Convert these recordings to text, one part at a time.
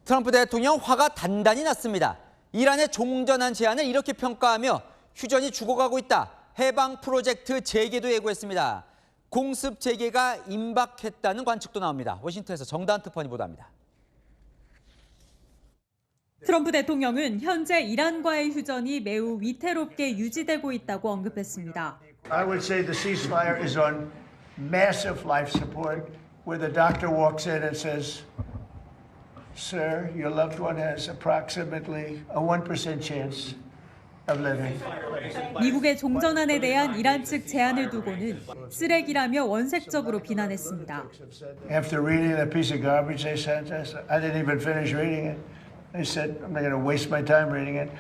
트럼프 대통령 화가 단단히 났습니다. 이란의 종전한 제안을 이렇게 평가하며 휴전이 죽어가고 있다. 해방 프로젝트 재개도 예고했습니다. 공습 재개가 임박했다는 관측도 나옵니다. 워싱턴에서 정다은 특파원이 보도합니다. 트럼프 대통령은 현재 이란과의 휴전이 매우 위태롭게 유지되고 있다고 언급했습니다. I would say the ceasefire is on massive life support, where the doctor walks in and says, "Sir, your loved one has approximately a 1% chance of living." 미국의 종전안에 대한 이란 측 제안을 두고는 쓰레기라며 원색적으로 비난했습니다. After reading that piece of garbage they sent us, I didn't even finish reading it. I said, I'm not going to waste my time reading it.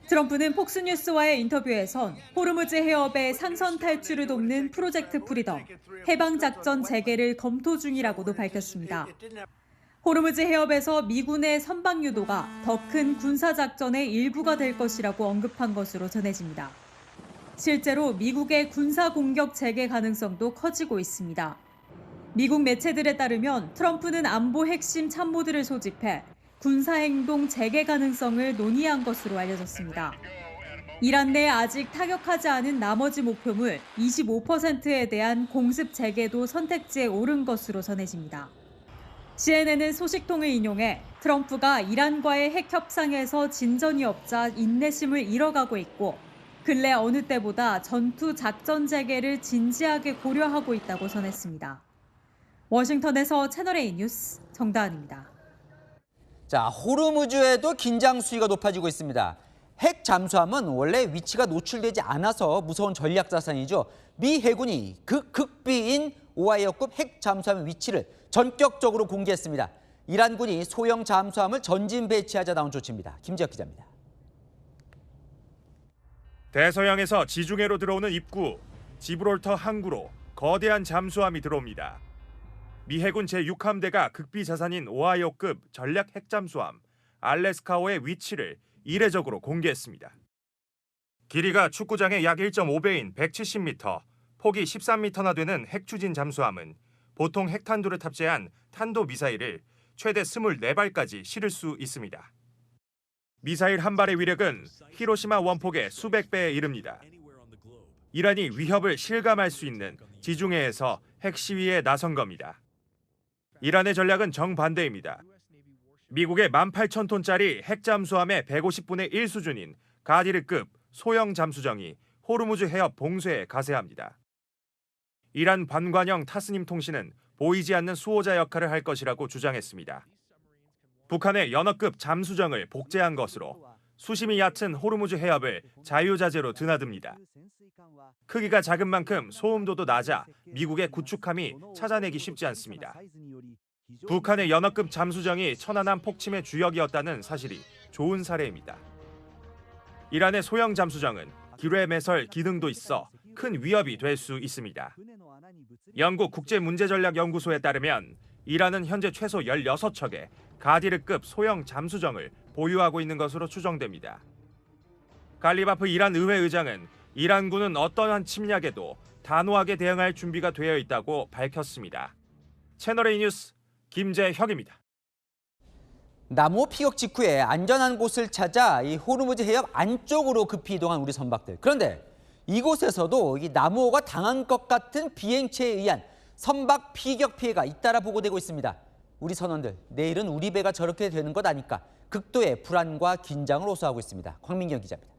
트럼프는 폭스뉴스와의 인터뷰에선 호르무즈 해협의 상선 탈출을 돕는 프로젝트 프리덤, 해방작전 재개를 검토 중이라고도 밝혔습니다. 호르무즈 해협에서 미군의 선박 유도가 더 큰 군사작전의 일부가 될 것이라고 언급한 것으로 전해집니다. 실제로 미국의 군사 공격 재개 가능성도 커지고 있습니다. 미국 매체들에 따르면 트럼프는 안보 핵심 참모들을 소집해 군사행동 재개 가능성을 논의한 것으로 알려졌습니다. 이란 내 아직 타격하지 않은 나머지 목표물 25%에 대한 공습 재개도 선택지에 오른 것으로 전해집니다. CNN은 소식통을 인용해 트럼프가 이란과의 핵 협상에서 진전이 없자 인내심을 잃어가고 있고 근래 어느 때보다 전투 작전 재개를 진지하게 고려하고 있다고 전했습니다. 워싱턴에서 채널A 뉴스 정다은입니다. 자, 호르무즈에도 긴장 수위가 높아지고 있습니다. 핵 잠수함은 원래 위치가 노출되지 않아서 무서운 전략 자산이죠. 미 해군이 그 극비인 오하이오급 핵 잠수함의 위치를 전격적으로 공개했습니다. 이란군이 소형 잠수함을 전진 배치하자 나온 조치입니다. 김지혁 기자입니다. 대서양에서 지중해로 들어오는 입구, 지브롤터 항구로 거대한 잠수함이 들어옵니다. 미 해군 제6함대가 극비 자산인 오하이오급 전략 핵잠수함 알래스카호의 위치를 이례적으로 공개했습니다. 길이가 축구장의 약 1.5배인 170m, 폭이 13m나 되는 핵추진 잠수함은 보통 핵탄두를 탑재한 탄도미사일을 최대 24발까지 실을 수 있습니다. 미사일 한 발의 위력은 히로시마 원폭의 수백 배에 이릅니다. 이란이 위협을 실감할 수 있는 지중해에서 핵 시위에 나선 겁니다. 이란의 전략은 정반대입니다. 미국의 18,000톤짜리 핵잠수함의 150분의 1 수준인 가디르급 소형 잠수정이 호르무즈 해협 봉쇄에 가세합니다. 이란 반관영 타스님 통신은 보이지 않는 수호자 역할을 할 것이라고 주장했습니다. 북한의 연어급 잠수정을 복제한 것으로 수심이 얕은 호르무즈 해협을 자유자재로 드나듭니다. 크기가 작은 만큼 소음도도 낮아 미국의 구축함이 찾아내기 쉽지 않습니다. 북한의 연어급 잠수정이 천안함 폭침의 주역이었다는 사실이 좋은 사례입니다. 이란의 소형 잠수정은 기뢰 매설 기능도 있어 큰 위협이 될 수 있습니다. 영국 국제문제전략연구소에 따르면 이란은 현재 최소 16척의 가디르급 소형 잠수정을 보유하고 있는 것으로 추정됩니다. 갈리바프 이란 의회 의장은 이란군은 어떠한 침략에도 단호하게 대응할 준비가 되어 있다고 밝혔습니다. 채널A 뉴스 김재혁입니다. 나무 피격 직후에 안전한 곳을 찾아 이 호르무즈 해협 안쪽으로 급히 이동한 우리 선박들. 그런데 이곳에서도 이 나무호가 당한 것 같은 비행체에 의한 선박 피격 피해가 잇따라 보고되고 있습니다. 우리 선원들, 내일은 우리 배가 저렇게 되는 것 아닐까 극도의 불안과 긴장을 호소하고 있습니다. 광민경 기자입니다.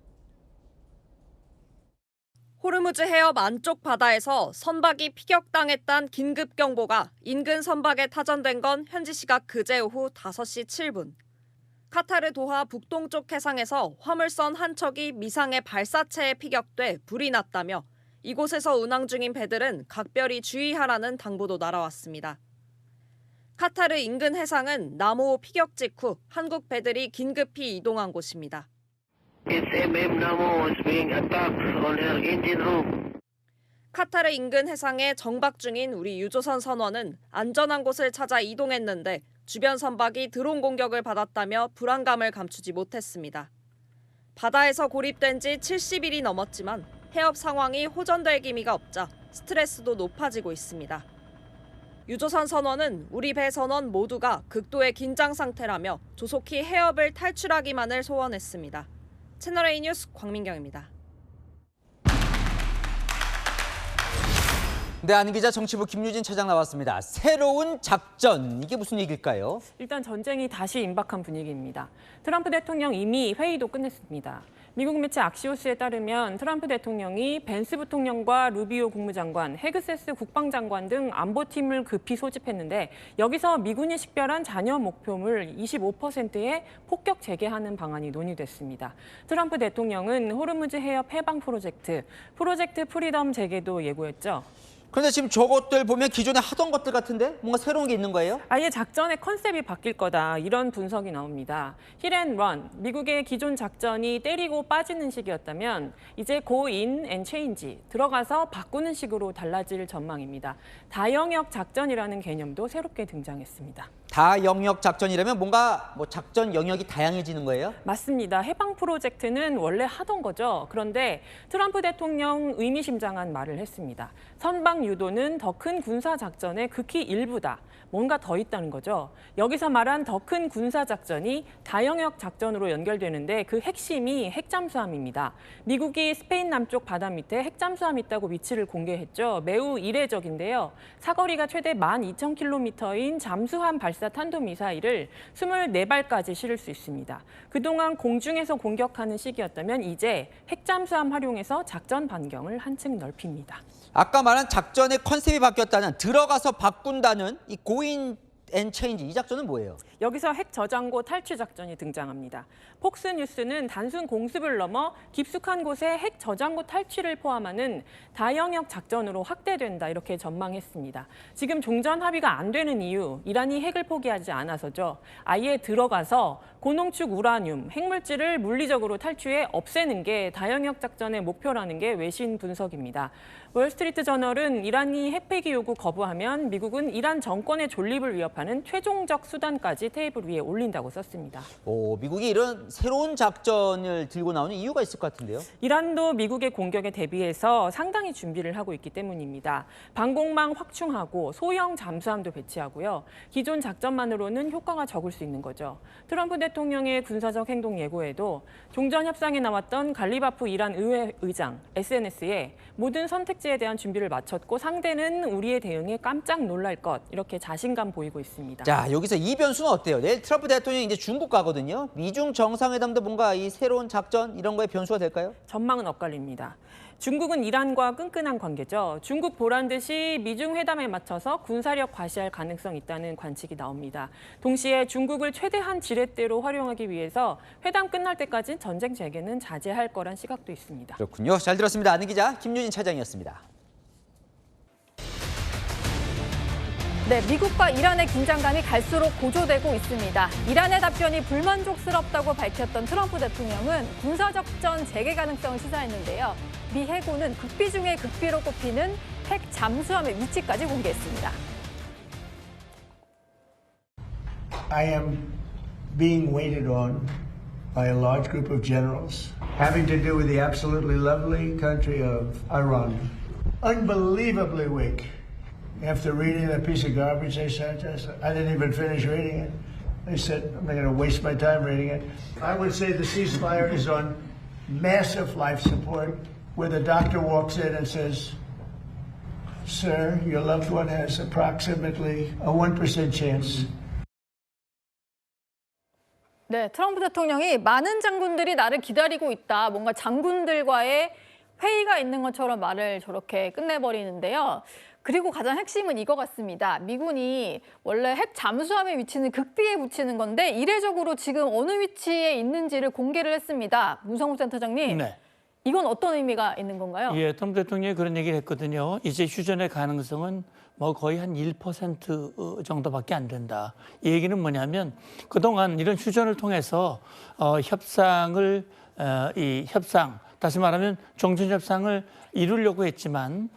호르무즈 해협 안쪽 바다에서 선박이 피격당했다는 긴급 경보가 인근 선박에 타전된 건 현지 시각 그제 오후 5시 7분. 카타르 도하 북동쪽 해상에서 화물선 한 척이 미상의 발사체에 피격돼 불이 났다며 이곳에서 운항 중인 배들은 각별히 주의하라는 당부도 날아왔습니다. 카타르 인근 해상은 나무호 피격 직후 한국 배들이 긴급히 이동한 곳입니다. 카타르 인근 해상에 정박 중인 우리 유조선 선원은 안전한 곳을 찾아 이동했는데 주변 선박이 드론 공격을 받았다며 불안감을 감추지 못했습니다. 바다에서 고립된 지 70일이 넘었지만 해협 상황이 호전될 기미가 없자 스트레스도 높아지고 있습니다. 유조선 선원은 우리 배 선원 모두가 극도의 긴장 상태라며 조속히 해협을 탈출하기만을 소원했습니다. 채널A 뉴스 광민경입니다. 네, 안 기자, 정치부 김유진 차장 나왔습니다. 새로운 작전, 이게 무슨 얘기일까요? 일단 전쟁이 다시 임박한 분위기입니다. 트럼프 대통령 이미 회의도 끝냈습니다. 미국 매체 악시오스에 따르면 트럼프 대통령이 벤스 부통령과 루비오 국무장관, 헤그세스 국방장관 등 안보팀을 급히 소집했는데 여기서 미군이 식별한 잔여 목표물 25%의 폭격 재개하는 방안이 논의됐습니다. 트럼프 대통령은 호르무즈 해협 해방 프로젝트 프리덤 재개도 예고했죠. 그런데 지금 저것들 보면 기존에 하던 것들 같은데 뭔가 새로운 게 있는 거예요? 아예 작전의 컨셉이 바뀔 거다, 이런 분석이 나옵니다. 힐앤런, 미국의 기존 작전이 때리고 빠지는 식이었다면 이제 go in and change, 들어가서 바꾸는 식으로 달라질 전망입니다. 다영역 작전이라는 개념도 새롭게 등장했습니다. 다영역 작전이라면 뭔가 뭐 작전 영역이 다양해지는 거예요? 맞습니다. 해방 프로젝트는 원래 하던 거죠. 그런데 트럼프 대통령 의미심장한 말을 했습니다. 선박 유도는 더 큰 군사 작전의 극히 일부다. 뭔가 더 있다는 거죠. 여기서 말한 더 큰 군사 작전이 다영역 작전으로 연결되는데 그 핵심이 핵잠수함입니다. 미국이 스페인 남쪽 바다 밑에 핵잠수함이 있다고 위치를 공개했죠. 매우 이례적인데요. 사거리가 최대 12,000km인 잠수함 발사 탄도미사일을 24발까지 실을 수 있습니다. 그동안 공중에서 공격하는 시기였다면 이제 핵잠수함 활용해서 작전 반경을 한층 넓힙니다. 아까 말한 작전의 컨셉이 바뀌었다는, 들어가서 바꾼다는 이 고인 앤 체인지, 이 작전은 뭐예요? 여기서 핵 저장고 탈취 작전이 등장합니다. 폭스뉴스는 단순 공습을 넘어 깊숙한 곳에 핵 저장고 탈취를 포함하는 다영역 작전으로 확대된다, 이렇게 전망했습니다. 지금 종전 합의가 안 되는 이유, 이란이 핵을 포기하지 않아서죠. 아예 들어가서 고농축 우라늄, 핵물질을 물리적으로 탈취해 없애는 게 다영역 작전의 목표라는 게 외신 분석입니다. 월스트리트 저널은 이란이 핵폐기 요구 거부하면 미국은 이란 정권의 존립을 위협하는 최종적 수단까지 테이블 위에 올린다고 썼습니다. 미국이 이런 새로운 작전을 들고 나오는 이유가 있을 것 같은데요? 이란도 미국의 공격에 대비해서 상당히 준비를 하고 있기 때문입니다. 방공망 확충하고 소형 잠수함도 배치하고요. 기존 작전만으로는 효과가 적을 수 있는 거죠. 트럼프 대통령의 군사적 행동 예고에도 종전 협상에 나왔던 갈리바프 이란 의회 의장 SNS에 모든 선택지에 대한 준비를 마쳤고 상대는 우리의 대응에 깜짝 놀랄 것, 이렇게 자신감 보이고 있습니다. 자, 여기서 이 변수는 어때요? 내일 트럼프 대통령이 이제 중국 가거든요. 미중 정상회담도 뭔가 이 새로운 작전 이런 거에 변수가 될까요? 전망은 엇갈립니다. 중국은 이란과 끈끈한 관계죠. 중국 보란 듯이 미중 회담에 맞춰서 군사력 과시할 가능성이 있다는 관측이 나옵니다. 동시에 중국을 최대한 지렛대로 활용하기 위해서 회담 끝날 때까지 전쟁 재개는 자제할 거란 시각도 있습니다. 그렇군요. 잘 들었습니다. 아는 기자 김유진 차장이었습니다. 네, 미국과 이란의 긴장감이 갈수록 고조되고 있습니다. 이란의 답변이 불만족스럽다고 밝혔던 트럼프 대통령은 군사작전 재개 가능성을 시사했는데요. 미 해군은 극비 중의 극비로 꼽히는 핵 잠수함의 위치까지 공개했습니다. I am being waited on by a large group of generals having to do with the absolutely lovely country of Iran. Unbelievably weak. After reading that piece of garbage they sent us, I didn't even finish reading it. They said, I'm not going to waste my time reading it. I would say the ceasefire is on massive life support, where the doctor walks in and says, Sir, your loved one has approximately a 1% chance. 네, 트럼프 대통령이 많은 장군들이 나를 기다리고 있다. 뭔가 장군들과의 회의가 있는 것처럼 말을 저렇게 끝내버리는데요. 그리고 가장 핵심은 이거 같습니다. 미군이 원래 핵 잠수함의 위치는 극비에 붙이는 건데 이례적으로 지금 어느 위치에 있는지를 공개를 했습니다. 문성우 센터장님, 네. 이건 어떤 의미가 있는 건가요? 예, 트럼프 대통령이 그런 얘기를 했거든요. 이제 휴전의 가능성은 뭐 거의 한 1% 정도밖에 안 된다. 이 얘기는 뭐냐면 그동안 이런 휴전을 통해서 협상을 다시 말하면 종전 협상을 이루려고 했지만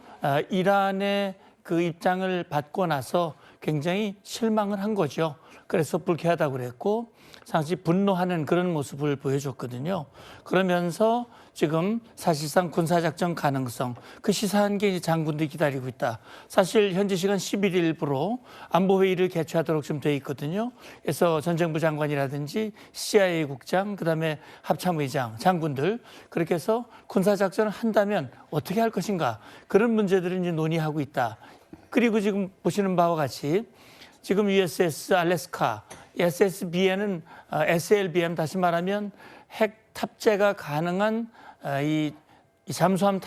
이란의 그 입장을 받고 나서 굉장히 실망을 한 거죠. 그래서 불쾌하다고 그랬고 상시 분노하는 그런 모습을 보여줬거든요. 그러면서 지금 사실상 군사작전 가능성, 그 시사한 게 장군들이 기다리고 있다. 사실 현지 시간 11일부로 안보회의를 개최하도록 좀 돼 있거든요. 그래서 전쟁부 장관이라든지 CIA 국장, 그다음에 합참의장, 장군들 그렇게 해서 군사작전을 한다면 어떻게 할 것인가. 그런 문제들을 이제 논의하고 있다. 그리고 지금 보시는 바와 같이 지금 USS 알래스카, SSBM은 SLBM 다시 말하면 핵 탑재가 가능한 이 잠수함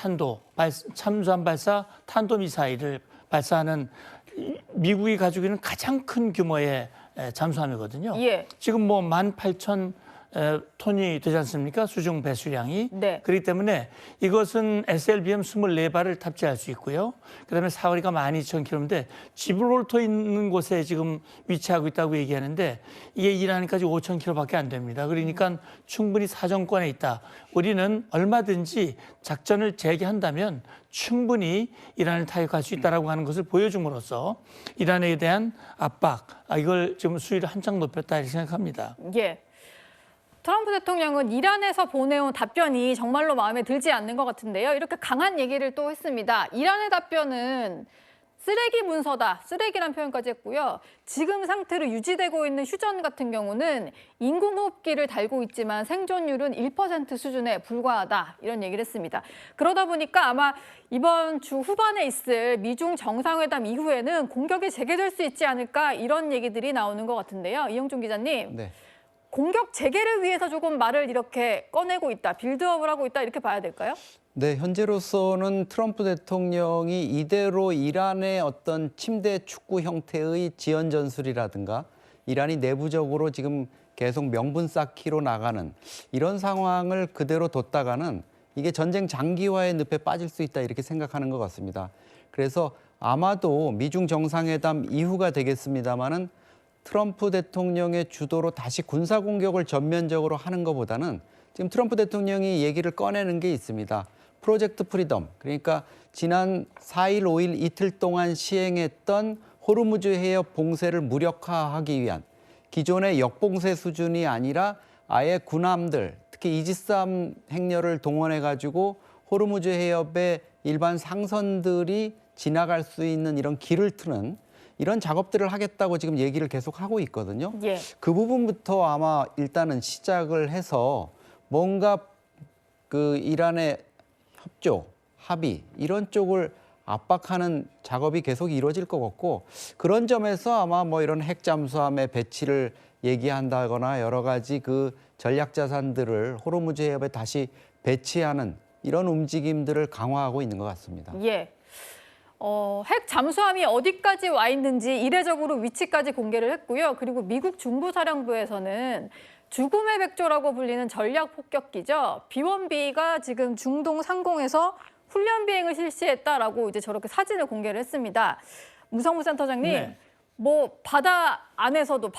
발사 탄도미사일을 발사하는 미국이 가지고 있는 가장 큰 규모의 잠수함이거든요. 예. 지금 뭐 18,000 톤이 되지 않습니까? 수중 배수량이. 네. 그렇기 때문에 이것은 SLBM 24발을 탑재할 수 있고요. 그다음에 사거리가 12,000km인데 지브롤터 있는 곳에 지금 위치하고 있다고 얘기하는데 이게 이란까지 5,000km밖에 안 됩니다. 그러니까 충분히 사정권에 있다. 우리는 얼마든지 작전을 재개한다면 충분히 이란을 타격할 수 있다라고 하는 것을 보여줌으로써 이란에 대한 압박, 이걸 지금 수위를 한층 높였다 이렇게 생각합니다. 예. 트럼프 대통령은 이란에서 보내온 답변이 정말로 마음에 들지 않는 것 같은데요. 이렇게 강한 얘기를 또 했습니다. 이란의 답변은 쓰레기 문서다, 쓰레기란 표현까지 했고요. 지금 상태로 유지되고 있는 휴전 같은 경우는 인공호흡기를 달고 있지만 생존율은 1% 수준에 불과하다, 이런 얘기를 했습니다. 그러다 보니까 아마 이번 주 후반에 있을 미중 정상회담 이후에는 공격이 재개될 수 있지 않을까, 이런 얘기들이 나오는 것 같은데요. 이영종 기자님. 네. 공격 재개를 위해서 조금 말을 이렇게 꺼내고 있다, 빌드업을 하고 있다, 이렇게 봐야 될까요? 네, 현재로서는 트럼프 대통령이 이대로 이란의 어떤 침대 축구 형태의 지연 전술이라든가 이란이 내부적으로 지금 계속 명분 쌓기로 나가는 이런 상황을 그대로 뒀다가는 이게 전쟁 장기화의 늪에 빠질 수 있다 이렇게 생각하는 것 같습니다. 그래서 아마도 미중 정상회담 이후가 되겠습니다마는 트럼프 대통령의 주도로 다시 군사 공격을 전면적으로 하는 것보다는 지금 트럼프 대통령이 얘기를 꺼내는 게 있습니다. 프로젝트 프리덤, 그러니까 지난 4일, 5일 이틀 동안 시행했던 호르무즈 해협 봉쇄를 무력화하기 위한 기존의 역봉쇄 수준이 아니라 아예 군함들, 특히 이지스함 행렬을 동원해가지고 호르무즈 해협에 일반 상선들이 지나갈 수 있는 이런 길을 트는 이런 작업들을 하겠다고 지금 얘기를 계속 하고 있거든요. 예. 그 부분부터 아마 일단은 시작을 해서 뭔가 그 이란의 협조, 합의 이런 쪽을 압박하는 작업이 계속 이루어질 것 같고 그런 점에서 아마 뭐 이런 핵 잠수함의 배치를 얘기한다거나 여러 가지 그 전략 자산들을 호르무즈 해협에 다시 배치하는 이런 움직임들을 강화하고 있는 것 같습니다. 예. 핵 잠수함이 어디까지 와 있는지 이례적으로 위치까지 공개를 했고요. 그리고 미국 중부사령부에서는 죽음의 백조라고 불리는 전략 폭격기죠. B-1B가 지금 중동 상공에서 훈련 비행을 실시했다라고 이제 저렇게 사진을 공개를 했습니다. 무성무 센터장님, 네. 뭐 바다에서도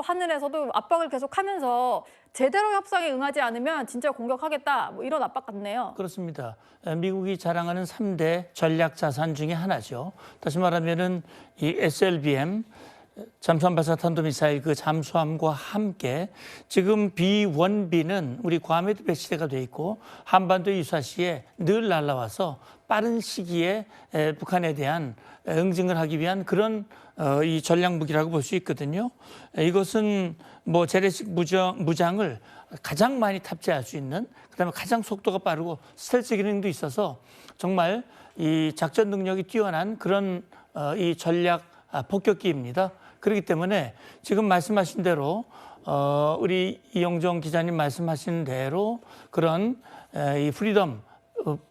하늘에서도 압박을 계속하면서 제대로 협상에 응하지 않으면 진짜 공격하겠다, 뭐 이런 압박 같네요. 그렇습니다. 미국이 자랑하는 3대 전략 자산 중에 하나죠. 다시 말하면은 이 SLBM 잠수함 발사 탄도미사일 그 잠수함과 함께 지금 B-1B는 우리 괌에도 배치가 돼 있고 한반도 유사시에 늘 날아와서 빠른 시기에 북한에 대한 응징을 하기 위한 그런 이 전략 무기라고 볼 수 있거든요. 이것은 뭐 재래식 무장을 가장 많이 탑재할 수 있는, 그다음에 가장 속도가 빠르고 스텔스 기능도 있어서 정말 이 작전 능력이 뛰어난 그런 이 전략 폭격기입니다. 그렇기 때문에 지금 말씀하신 대로 우리 이영종 기자님 말씀하신 대로 그런 이 프리덤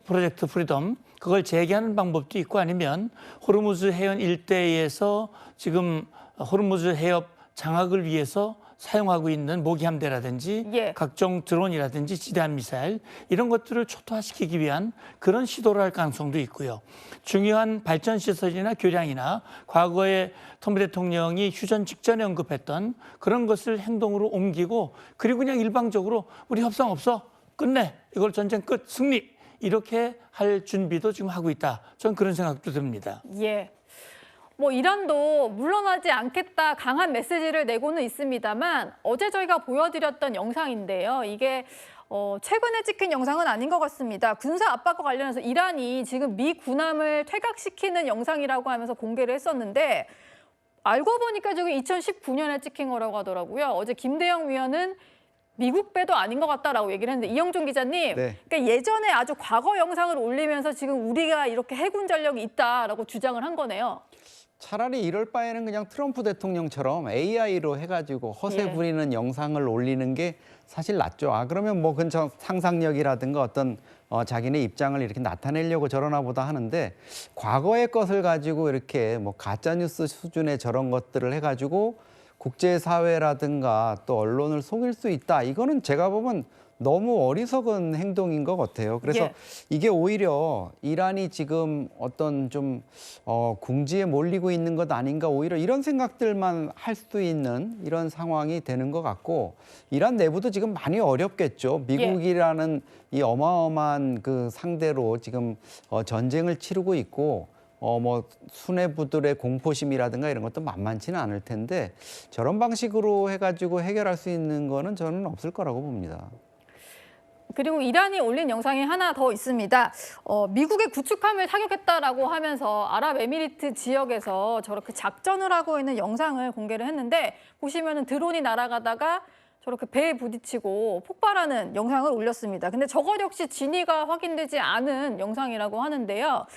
프로젝트 프리덤 그걸 재개하는 방법도 있고 아니면 호르무즈 해안 일대에서 지금 호르무즈 해협 장악을 위해서 사용하고 있는 모기함대라든지 예. 각종 드론이라든지 지대함 미사일 이런 것들을 초토화시키기 위한 그런 시도를 할 가능성도 있고요. 중요한 발전 시설이나 교량이나 과거에 트럼프 대통령이 휴전 직전에 언급했던 그런 것을 행동으로 옮기고 그리고 그냥 일방적으로 우리 협상 없어 끝내 이걸 전쟁 끝 승리 이렇게 할 준비도 지금 하고 있다. 저는 그런 생각도 듭니다. 예. 뭐 이란도 물러나지 않겠다 강한 메시지를 내고는 있습니다만 어제 저희가 보여드렸던 영상인데요. 이게 최근에 찍힌 영상은 아닌 것 같습니다. 군사 압박과 관련해서 이란이 지금 미 군함을 퇴각시키는 영상이라고 하면서 공개를 했었는데 알고 보니까 저게 2019년에 찍힌 거라고 하더라고요. 어제 김대영 위원은 미국 배도 아닌 것 같다라고 얘기를 했는데 이영종 기자님, 네. 그러니까 예전에 아주 과거 영상을 올리면서 지금 우리가 이렇게 해군 전력이 있다라고 주장을 한 거네요. 차라리 이럴 바에는 그냥 트럼프 대통령처럼 AI로 해가지고 허세 예. 부리는 영상을 올리는 게 사실 낫죠. 그러면 뭐 근처 상상력이라든가 어떤 자기네 입장을 이렇게 나타내려고 저러나 보다 하는데 과거의 것을 가지고 이렇게 뭐 가짜뉴스 수준의 저런 것들을 해가지고 국제사회라든가 또 언론을 속일 수 있다. 이거는 제가 보면 너무 어리석은 행동인 것 같아요. 그래서 예. 이게 오히려 이란이 지금 어떤 좀 궁지에 몰리고 있는 것 아닌가 오히려 이런 생각들만 할 수 있는 이런 상황이 되는 것 같고 이란 내부도 지금 많이 어렵겠죠. 미국이라는 이 어마어마한 그 상대로 지금 전쟁을 치르고 있고 뭐 수뇌부들의 공포심이라든가 이런 것도 만만치는 않을 텐데 저런 방식으로 해가지고 해결할 수 있는 거는 저는 없을 거라고 봅니다. 그리고 이란이 올린 영상이 하나 더 있습니다. 미국의 구축함을 타격했다라고 하면서 아랍에미리트 지역에서 저렇게 작전을 하고 있는 영상을 공개를 했는데 보시면은 드론이 날아가다가 저렇게 배에 부딪히고 폭발하는 영상을 올렸습니다. 근데 저것 역시 진위가 확인되지 않은 영상이라고 하는데요.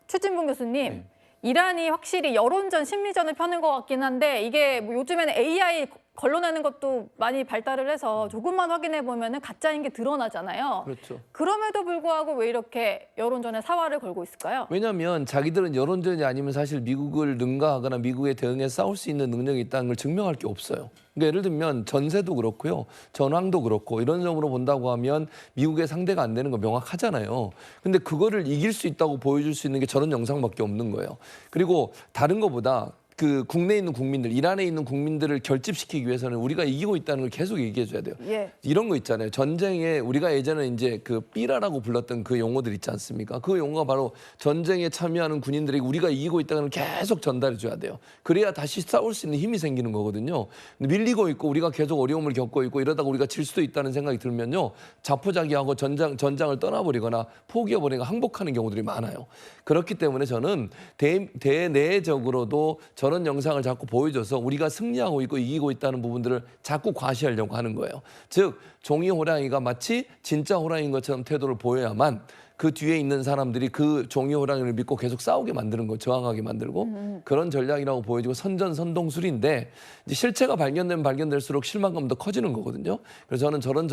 최진봉 교수님, 이란이 확실히 여론전, 심리전을 펴는 것 같긴 한데 이게 뭐 요즘에는 AI 걸러내는 것도 많이 발달을 해서 조금만 확인해 보면은 가짜인 게 드러나잖아요. 그렇죠. 그럼에도 불구하고 왜 이렇게 여론전에 사활을 걸고 있을까요? 왜냐하면 자기들은 여론전이 아니면 사실 미국을 능가하거나 미국에 대응해 싸울 수 있는 능력이 있다는 걸 증명할 게 없어요. 그러니까 예를 들면 전세도 그렇고요. 전황도 그렇고 이런 점으로 본다고 하면 미국의 상대가 안 되는 거 명확하잖아요. 근데 그거를 이길 수 있다고 보여줄 수 있는 게 저런 영상밖에 없는 거예요. 그리고 다른 거보다 그 국내에 있는 국민들, 이란에 있는 국민들을 결집시키기 위해서는 우리가 이기고 있다는 걸 계속 얘기해 줘야 돼요. 예. 이런 거 있잖아요. 전쟁에 우리가 예전에 이제 그 삐라라고 불렀던 그 용어들 있지 않습니까? 그 용어가 바로 전쟁에 참여하는 군인들에게 우리가 이기고 있다는 걸 계속 전달해 줘야 돼요. 그래야 다시 싸울 수 있는 힘이 생기는 거거든요. 근데 밀리고 있고 우리가 계속 어려움을 겪고 있고 이러다가 우리가 질 수도 있다는 생각이 들면요. 자포자기하고 전장을 떠나버리거나 포기해버리거나 항복하는 경우들이 많아요. 그렇기 때문에 저는 대내적으로도 저런 영상을 자꾸 보여줘서 우리가 승리하고 있고 이기고 있다는 부분들을 자꾸 과시하려고 하는 거예요. 즉 종이 호랑이가 마치 진짜 호랑이인 것처럼 태도를 보여야만 그 뒤에 있는 사람들이 그 종이 호랑이를 믿고 계속 싸우게 만드는 거, 저항하게 만들고 그런 전략이라고 보여지고 선전선동술인데 이제 실체가 발견되면 발견될수록 실망감도 커지는 거거든요. 그래서 저는 저런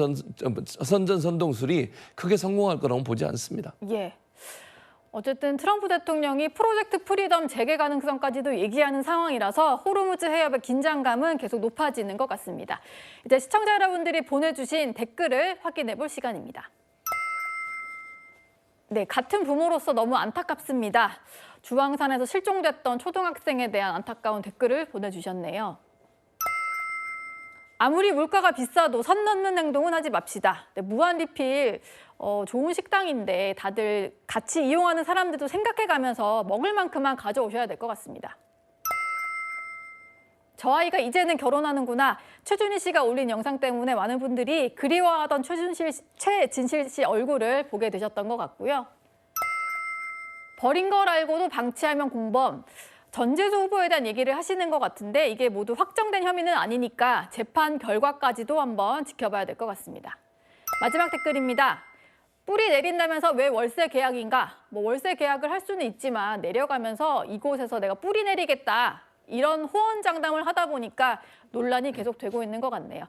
선전선동술이 크게 성공할 거라고 보지 않습니다. 예. 어쨌든 트럼프 대통령이 프로젝트 프리덤 재개 가능성까지도 얘기하는 상황이라서 호르무즈 해협의 긴장감은 계속 높아지는 것 같습니다. 이제 시청자 여러분들이 보내주신 댓글을 확인해 볼 시간입니다. 네, 같은 부모로서 너무 안타깝습니다. 주황산에서 실종됐던 초등학생에 대한 안타까운 댓글을 보내주셨네요. 아무리 물가가 비싸도 선 넘는 행동은 하지 맙시다. 네, 무한리필 좋은 식당인데 다들 같이 이용하는 사람들도 생각해가면서 먹을 만큼만 가져오셔야 될 것 같습니다. 저 아이가 이제는 결혼하는구나. 최준희 씨가 올린 영상 때문에 많은 분들이 그리워하던 최진실 씨 얼굴을 보게 되셨던 것 같고요. 버린 걸 알고도 방치하면 공범. 전재수 후보에 대한 얘기를 하시는 것 같은데 이게 모두 확정된 혐의는 아니니까 재판 결과까지도 한번 지켜봐야 될 것 같습니다. 마지막 댓글입니다. 뿌리 내린다면서 왜 월세 계약인가? 뭐 월세 계약을 할 수는 있지만 내려가면서 이곳에서 내가 뿌리 내리겠다. 이런 호언장담을 하다 보니까 논란이 계속되고 있는 것 같네요.